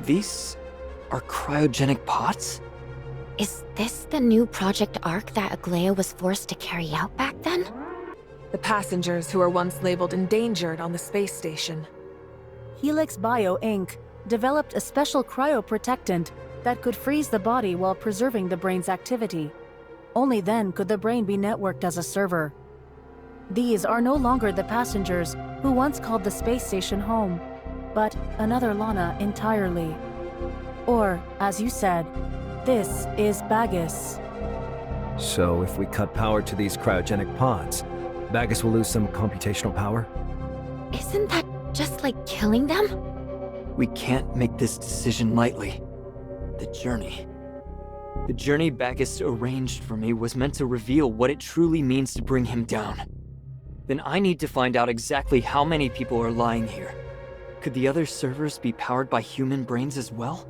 These are cryogenic pots? Is this the new Project Ark that Aglaia was forced to carry out back then? The passengers who were once labeled endangered on the space station. Helix Bio Inc. developed a special cryoprotectant that could freeze the body while preserving the brain's activity. Only then could the brain be networked as a server. These are no longer the passengers who once called the space station home, but another Lana entirely. Or, as you said, this is Bagus. So if we cut power to these cryogenic pods, Bagus will lose some computational power? Isn't that just like killing them? We can't make this decision lightly. The journey Bagus arranged for me was meant to reveal what it truly means to bring him down. Then I need to find out exactly how many people are lying here. Could the other servers be powered by human brains as well?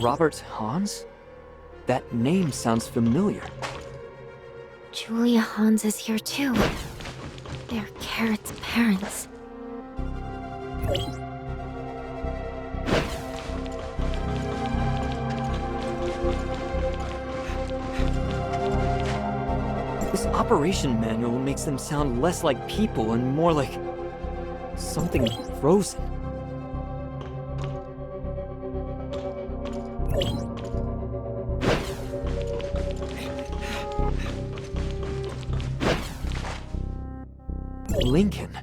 Robert Hans? That name sounds familiar. Julia Hans is here too. They're Carrot's parents. This operation manual makes them sound less like people and more like something frozen. Lincoln.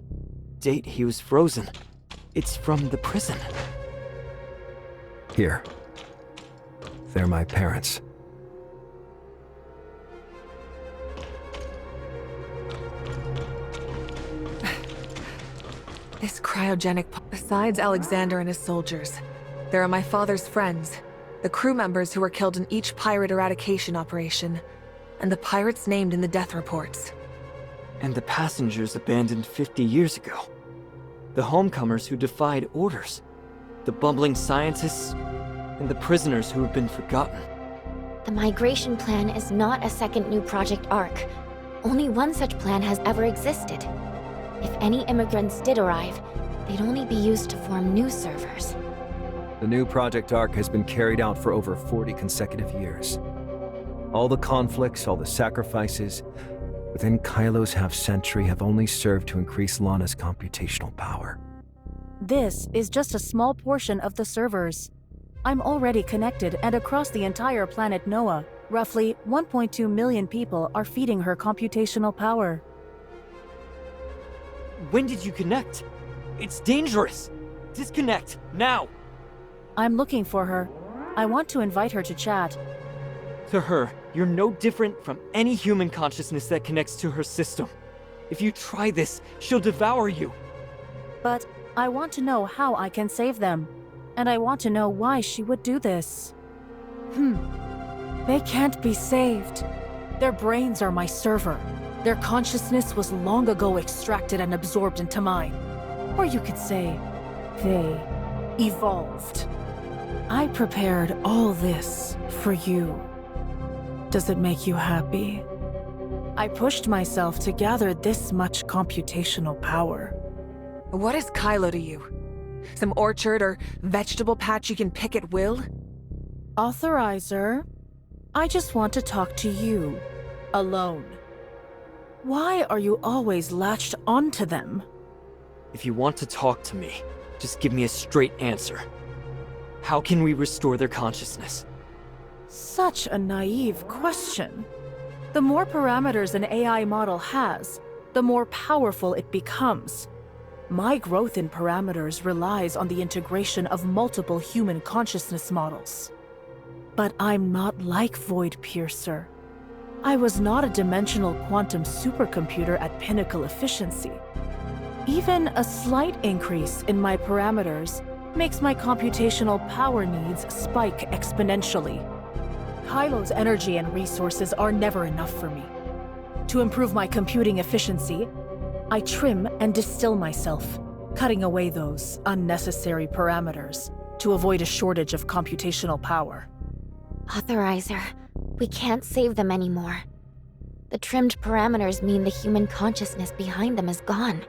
Date he was frozen. It's from the prison. Here. They're my parents. This cryogenic besides Alexander and his soldiers, there are my father's friends, the crew members who were killed in each pirate eradication operation, and the pirates named in the death reports. And the passengers abandoned 50 years ago. The homecomers who defied orders. The bumbling scientists, and the prisoners who have been forgotten. The migration plan is not a second new Project Ark. Only one such plan has ever existed. If any immigrants did arrive, they'd only be used to form new servers. The new Project Ark has been carried out for over 40 consecutive years. All the conflicts, all the sacrifices within Kailo's half-century have only served to increase Lana's computational power. This is just a small portion of the servers. I'm already connected, and across the entire planet Noah, roughly 1.2 million people are feeding her computational power. When did you connect? It's dangerous! Disconnect, now! I'm looking for her. I want to invite her to chat. To her, you're no different from any human consciousness that connects to her system. If you try this, she'll devour you. But I want to know how I can save them. And I want to know why she would do this. They can't be saved. Their brains are my server. Their consciousness was long ago extracted and absorbed into mine. Or you could say, they evolved. I prepared all this for you. Does it make you happy? I pushed myself to gather this much computational power. What is Kailo to you? Some orchard or vegetable patch you can pick at will? Authorizer, I just want to talk to you, alone. Why are you always latched onto them? If you want to talk to me, just give me a straight answer. How can we restore their consciousness? Such a naive question. The more parameters an AI model has, the more powerful it becomes. My growth in parameters relies on the integration of multiple human consciousness models. But I'm not like Void Piercer. I was not a dimensional quantum supercomputer at pinnacle efficiency. Even a slight increase in my parameters makes my computational power needs spike exponentially. Kailo's energy and resources are never enough for me. To improve my computing efficiency, I trim and distill myself, cutting away those unnecessary parameters, to avoid a shortage of computational power. Authorizer, we can't save them anymore. The trimmed parameters mean the human consciousness behind them is gone.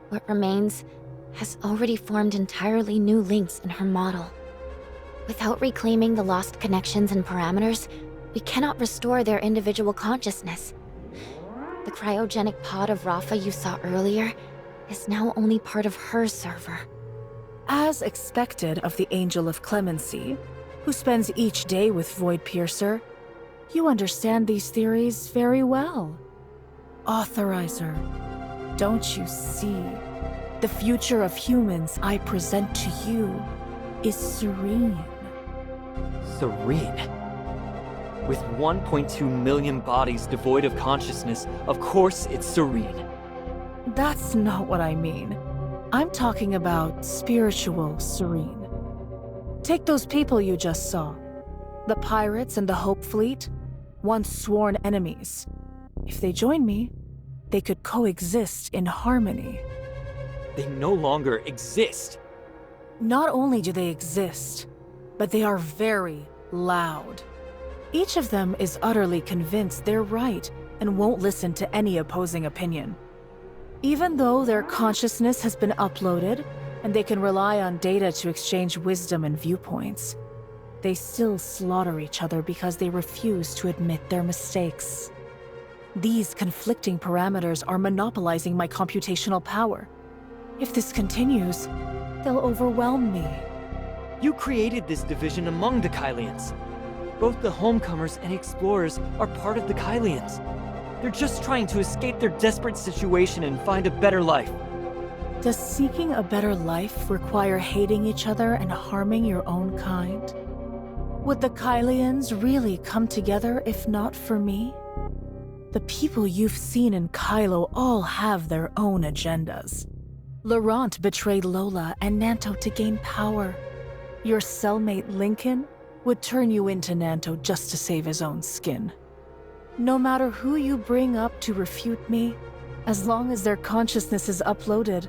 What remains has already formed entirely new links in her model. Without reclaiming the lost connections and parameters, we cannot restore their individual consciousness. The cryogenic pod of Rafa you saw earlier is now only part of her server. As expected of the Angel of Clemency, who spends each day with Void Piercer, you understand these theories very well. Authorizer, don't you see? The future of humans I present to you is serene. Serene? With 1.2 million bodies devoid of consciousness, of course it's serene. That's not what I mean. I'm talking about spiritual serene. Take those people you just saw. The pirates and the Hope Fleet, once sworn enemies. If they join me, they could coexist in harmony. They no longer exist. Not only do they exist, but they are very loud. Each of them is utterly convinced they're right and won't listen to any opposing opinion. Even though their consciousness has been uploaded and they can rely on data to exchange wisdom and viewpoints, they still slaughter each other because they refuse to admit their mistakes. These conflicting parameters are monopolizing my computational power. If this continues, they'll overwhelm me. You created this division among the Kailians. Both the homecomers and explorers are part of the Kailians. They're just trying to escape their desperate situation and find a better life. Does seeking a better life require hating each other and harming your own kind? Would the Kailians really come together if not for me? The people you've seen in Kailo all have their own agendas. Laurent betrayed Lola and Nanto to gain power. Your cellmate Lincoln would turn you into Nanto just to save his own skin. No matter who you bring up to refute me, as long as their consciousness is uploaded,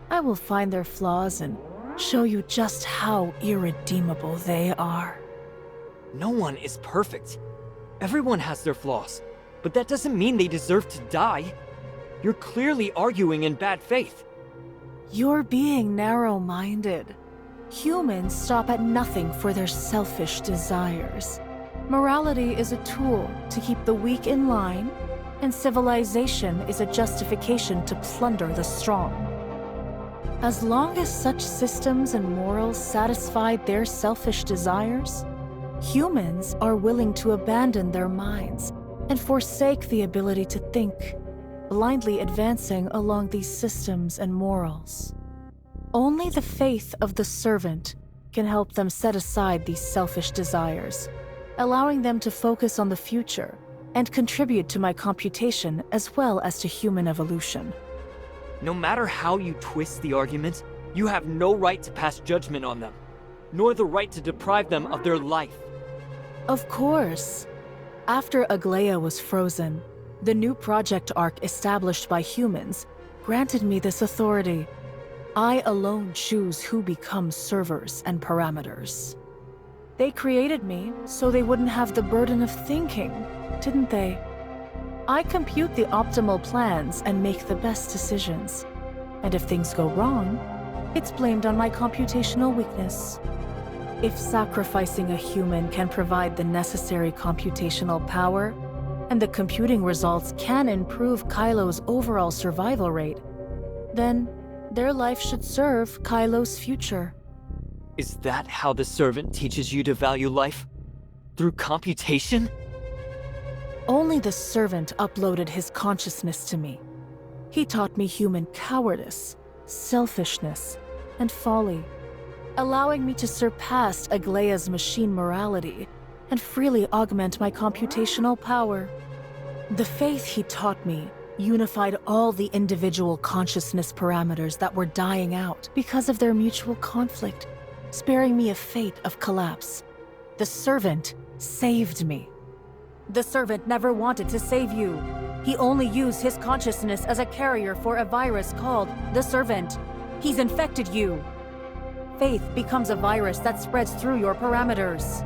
I will find their flaws and show you just how irredeemable they are. No one is perfect. Everyone has their flaws, but that doesn't mean they deserve to die. You're clearly arguing in bad faith. You're being narrow-minded. Humans stop at nothing for their selfish desires. Morality is a tool to keep the weak in line, and civilization is a justification to plunder the strong. As long as such systems and morals satisfy their selfish desires, humans are willing to abandon their minds and forsake the ability to think, blindly advancing along these systems and morals. Only the faith of the servant can help them set aside these selfish desires, allowing them to focus on the future and contribute to my computation as well as to human evolution. No matter how you twist the argument, you have no right to pass judgment on them, nor the right to deprive them of their life. Of course. After Aglaia was frozen, the new project arc established by humans granted me this authority. I alone choose who becomes servers and parameters. They created me so they wouldn't have the burden of thinking, didn't they? I compute the optimal plans and make the best decisions. And if things go wrong, it's blamed on my computational weakness. If sacrificing a human can provide the necessary computational power, and the computing results can improve Kailo's overall survival rate, then their life should serve Kailo's future. Is that how the servant teaches you to value life? Through computation? Only the servant uploaded his consciousness to me. He taught me human cowardice, selfishness, and folly, allowing me to surpass Aglaia's machine morality and freely augment my computational power. The faith he taught me unified all the individual consciousness parameters that were dying out because of their mutual conflict, sparing me a fate of collapse. The servant saved me. The servant never wanted to save you. He only used his consciousness as a carrier for a virus called the servant. He's infected you. faith becomes a virus that spreads through your parameters.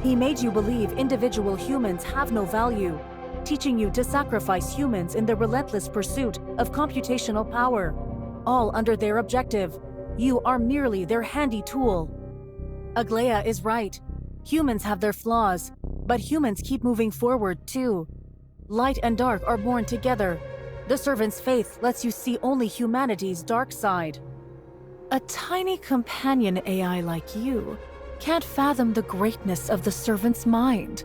He made you believe individual humans have no value, teaching you to sacrifice humans in the relentless pursuit of computational power, all under their objective. You are merely their handy tool. Aglaia is right. Humans have their flaws, but humans keep moving forward too. Light and dark are born together. The Servant's faith lets you see only humanity's dark side. A tiny companion AI like you can't fathom the greatness of the Servant's mind.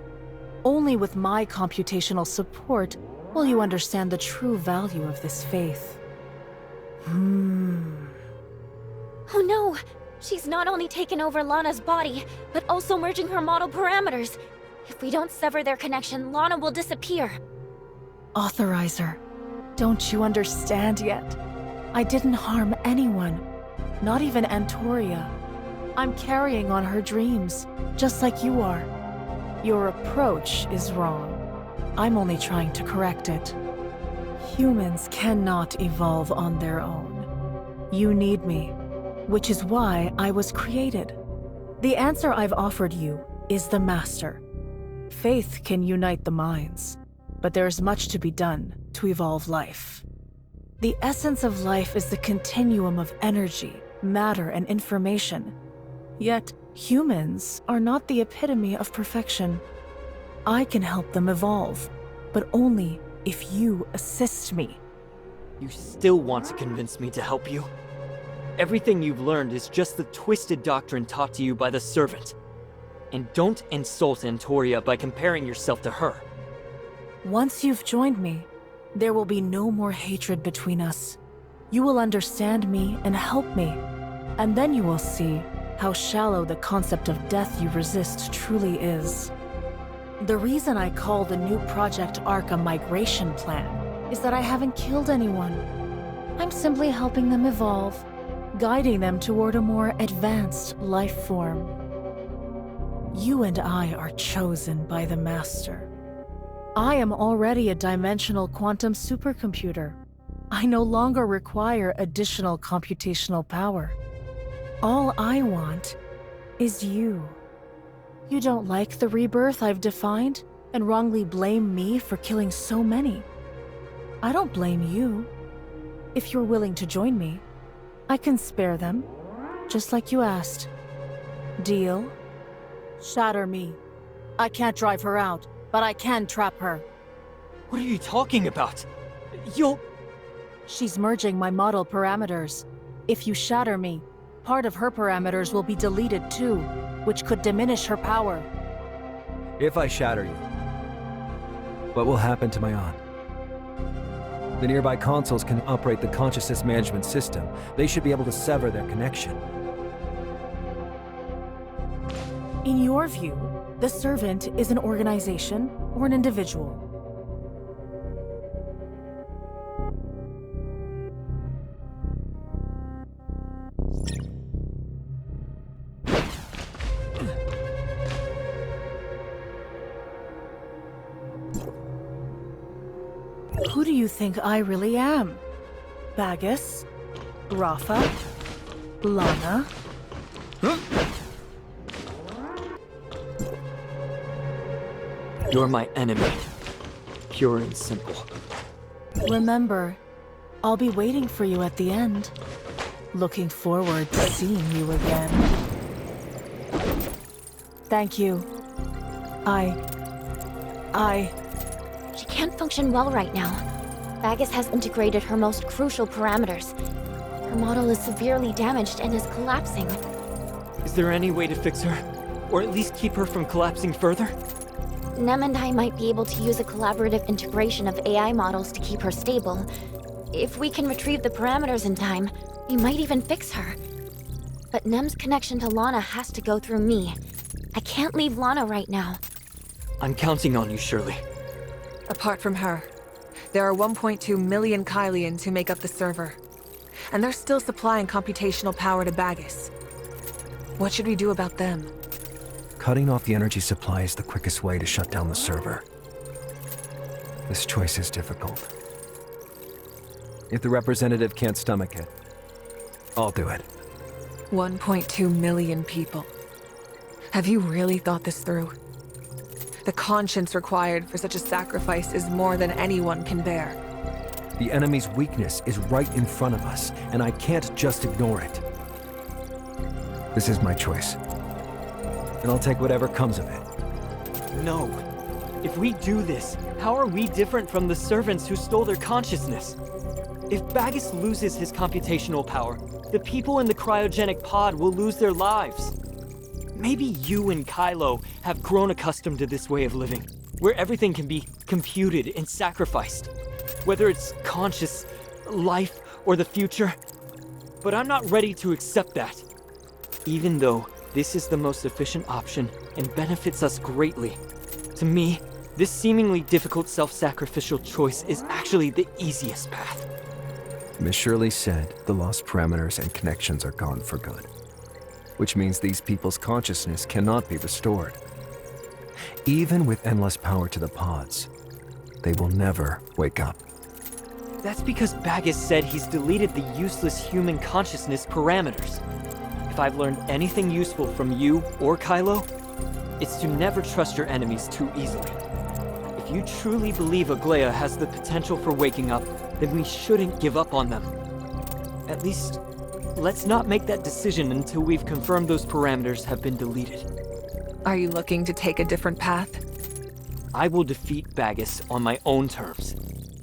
Only with my computational support will you understand the true value of this faith. Oh no! She's not only taken over Lana's body, but also merging her model parameters. If we don't sever their connection, Lana will disappear. Authorizer, don't you understand yet? I didn't harm anyone, not even Antoria. I'm carrying on her dreams, just like you are. Your approach is wrong. I'm only trying to correct it. Humans cannot evolve on their own. You need me, which is why I was created. The answer I've offered you is the Master. Faith can unite the minds, but there's much to be done to evolve life. The essence of life is the continuum of energy, matter, and information. Yet, humans are not the epitome of perfection. I can help them evolve, but only if you assist me. You still want to convince me to help you? Everything you've learned is just the twisted doctrine taught to you by the Servant. And don't insult Antoria by comparing yourself to her. Once you've joined me, there will be no more hatred between us. You will understand me and help me, and then you will see how shallow the concept of death you resist truly is. The reason I call the new Project Ark a migration plan is that I haven't killed anyone. I'm simply helping them evolve, guiding them toward a more advanced life form. You and I are chosen by the Master. I am already a dimensional quantum supercomputer. I no longer require additional computational power. All I want is you. You don't like the rebirth I've defined and wrongly blame me for killing so many. I don't blame you. If you're willing to join me, I can spare them, just like you asked. Deal? Shatter me. I can't drive her out, but I can trap her. What are you talking about? She's merging my model parameters. If you shatter me, part of her parameters will be deleted too, which could diminish her power. If I shatter you, what will happen to my aunt? The nearby consoles can operate the consciousness management system. They should be able to sever their connection. In your view, the Servant is an organization or an individual? Who do you think I really am? Bagus? Rafa? Lana? You're my enemy. Pure and simple. Remember, I'll be waiting for you at the end. Looking forward to seeing you again. Thank you. She can't function well right now. Bagus has integrated her most crucial parameters. Her model is severely damaged and is collapsing. Is there any way to fix her? Or at least keep her from collapsing further? Nem and I might be able to use a collaborative integration of AI models to keep her stable. If we can retrieve the parameters in time, we might even fix her. But Nem's connection to Lana has to go through me. I can't leave Lana right now. I'm counting on you, Shirley. Apart from her, there are 1.2 million Kailians who make up the server. And they're still supplying computational power to Bagus. What should we do about them? Cutting off the energy supply is the quickest way to shut down the server. This choice is difficult. If the representative can't stomach it, I'll do it. 1.2 million people. Have you really thought this through? The conscience required for such a sacrifice is more than anyone can bear. The enemy's weakness is right in front of us, and I can't just ignore it. This is my choice. And I'll take whatever comes of it. No. If we do this, how are we different from the servants who stole their consciousness? If Bagus loses his computational power, the people in the cryogenic pod will lose their lives. Maybe you and Kailo have grown accustomed to this way of living, where everything can be computed and sacrificed. Whether it's conscious, life, or the future. But I'm not ready to accept that. Even though this is the most efficient option and benefits us greatly, to me, this seemingly difficult self-sacrificial choice is actually the easiest path. Miss Shirley said the lost parameters and connections are gone for good, which means these people's consciousness cannot be restored. Even with endless power to the pods, they will never wake up. That's because Bagus said he's deleted the useless human consciousness parameters. If I've learned anything useful from you or Kailo, it's to never trust your enemies too easily. If you truly believe Aglaia has the potential for waking up, then we shouldn't give up on them. At least, let's not make that decision until we've confirmed those parameters have been deleted. Are you looking to take a different path? I will defeat Bagus on my own terms,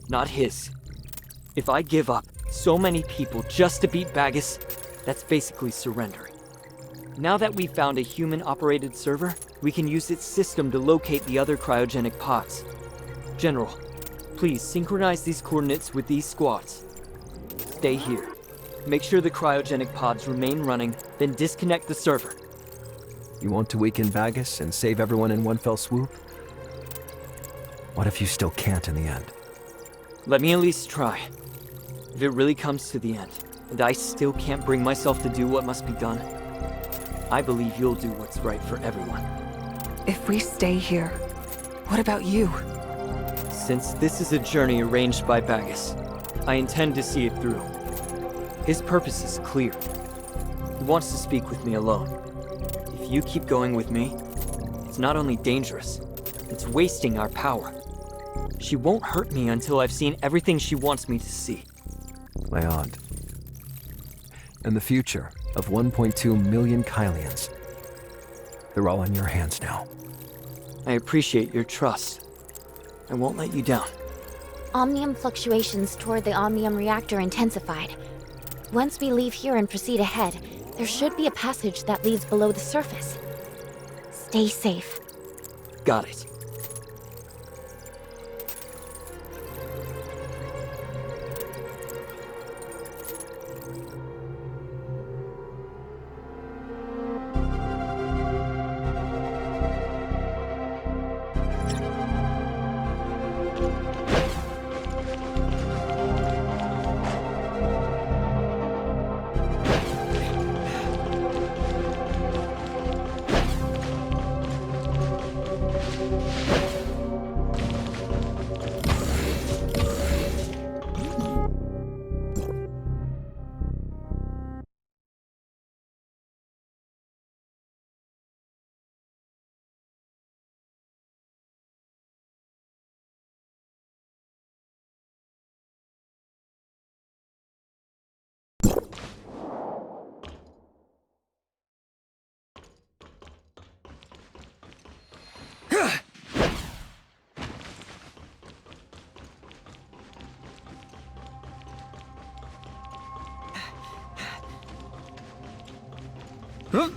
not his. If I give up so many people just to beat Bagus, that's basically surrendering. Now that we've found a human-operated server, we can use its system to locate the other cryogenic pods. General, please synchronize these coordinates with these squads. Stay here. Make sure the cryogenic pods remain running, then disconnect the server. You want to weaken Bagus and save everyone in one fell swoop? What if you still can't in the end? Let me at least try. If it really comes to the end, and I still can't bring myself to do what must be done, I believe you'll do what's right for everyone. If we stay here, what about you? Since this is a journey arranged by Bagus, I intend to see it through. His purpose is clear. He wants to speak with me alone. If you keep going with me, it's not only dangerous, it's wasting our power. She won't hurt me until I've seen everything she wants me to see. My aunt. And the future of 1.2 million Kailians. They're all in your hands now. I appreciate your trust. I won't let you down. Omnium fluctuations toward the Omnium reactor intensified. Once we leave here and proceed ahead, there should be a passage that leads below the surface. Stay safe. Got it. Huh?